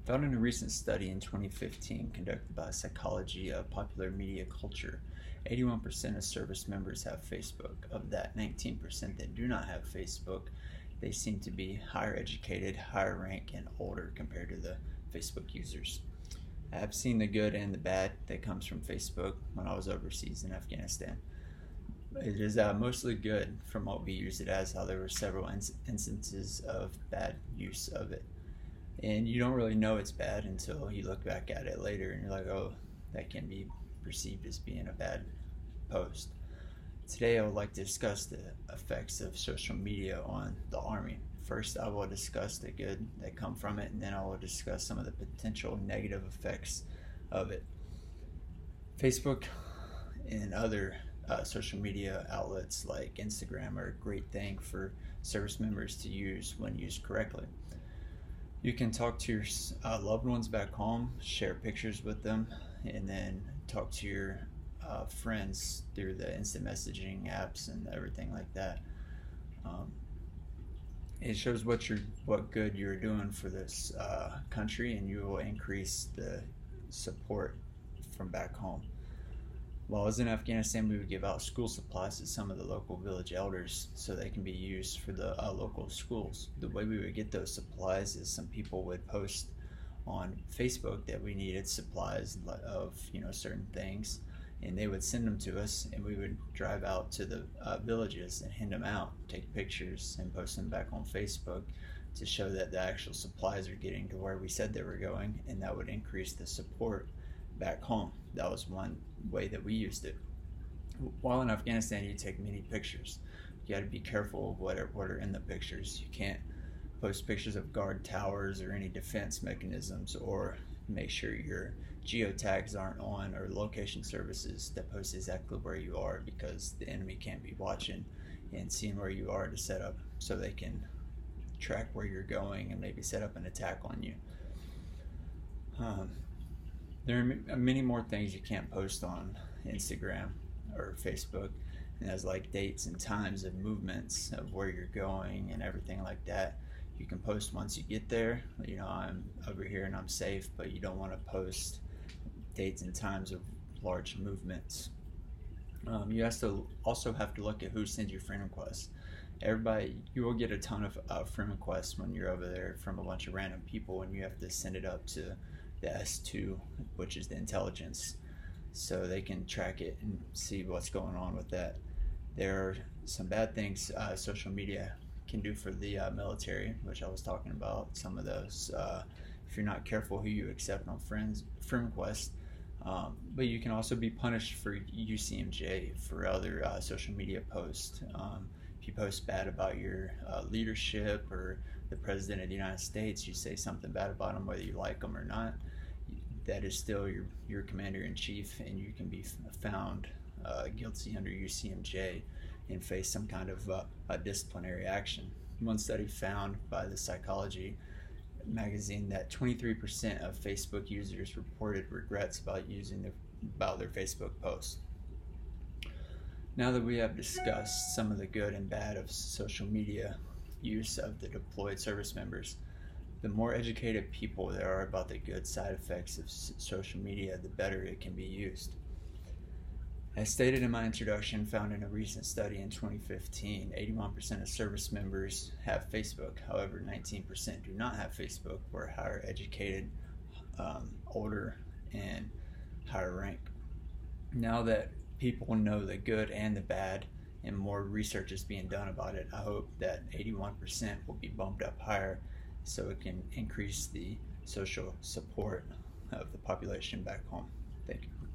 Found in a recent study in 2015 conducted by Psychology of Popular Media Culture, 81% of service members have Facebook. Of that 19% that do not have Facebook, they seem to be higher educated, higher rank, and older compared to the Facebook users. I have seen the good and the bad that comes from Facebook when I was overseas in Afghanistan. It is mostly good from what we use it as, how there were several instances of bad use of it. And you don't really know it's bad until you look back at it later and you're like, oh, that can be perceived as being a bad post. Today I would like to discuss the effects of social media on the Army. First, I will discuss the good that come from it, and then I will discuss some of the potential negative effects of it. Facebook and other social media outlets like Instagram are a great thing for service members to use when used correctly. You can talk to your loved ones back home, share pictures with them, and then talk to your friends through the instant messaging apps and everything like that. It shows what good you're doing for this country, and you will increase the support from back home. While I was in Afghanistan, we would give out school supplies to some of the local village elders so they can be used for the local schools. The way we would get those supplies is some people would post on Facebook that we needed supplies of certain things, and they would send them to us, and we would drive out to the villages and hand them out, take pictures, and post them back on Facebook to show that the actual supplies are getting to where we said they were going, and that would increase the support back home. That was one way that we used it. While in Afghanistan, you take many pictures. You got to be careful of what are in the pictures. You can't post pictures of guard towers or any defense mechanisms, or make sure your geotags aren't on, or location services that post exactly where you are, because the enemy can't be watching and seeing where you are to set up so they can track where you're going and maybe set up an attack on you. There are many more things you can't post on Instagram or Facebook, and that's like dates and times of movements of where you're going and everything like that. You can post once you get there, I'm over here and I'm safe, but you don't want to post dates and times of large movements. You also have to look at who sends you friend requests. You will get a ton of friend requests when you're over there from a bunch of random people, and you have to send it up to the S2, which is the intelligence, so they can track it and see what's going on with that. There are some bad things social media can do for the military, which I was talking about. Some of those, if you're not careful who you accept on friend requests, but you can also be punished for UCMJ for other social media posts. If you post bad about your leadership or the President of the United States, you say something bad about them, whether you like them or not, that is still your commander-in-chief, and you can be found guilty under UCMJ and face some kind of disciplinary action. One study found by the Psychology magazine that 23% of Facebook users reported regrets about their Facebook posts. Now that we have discussed some of the good and bad of social media use of the deployed service members, the more educated people there are about the good side effects of social media, the better it can be used. As stated in my introduction, found in a recent study in 2015, 81% of service members have Facebook. However, 19% do not have Facebook, were higher educated, older, and higher rank. Now that people know the good and the bad, and more research is being done about it, I hope that 81% will be bumped up higher so it can increase the social support of the population back home. Thank you.